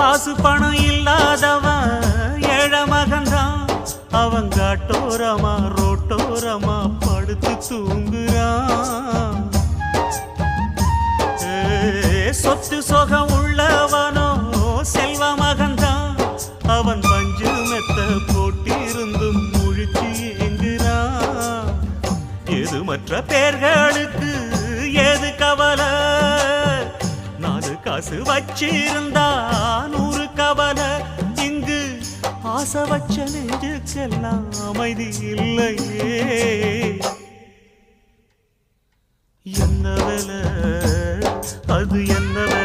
காசு பணம் இல்லாதவன் ஏழ மகன்தான். அவன் காட்டோரமா ரோட்டோரமா படுத்து தூங்குறான். சொத்து சொகம் உள்ளவனோ செல்வ மகன்தான். அவன் பஞ்சு மெத்த போட்டிருந்தும் முழிச்சு ஏங்குறான். எது மற்ற பேர்களுக்கு ஏது கவலை, 4 காசு வச்சிருந்தா 100 கவலை. இங்கு ஆசை வச்ச நெஞ்சுக்கெல்லாம் அமைதி இல்லையே. என்ன வேலை அது என்ன வேலை?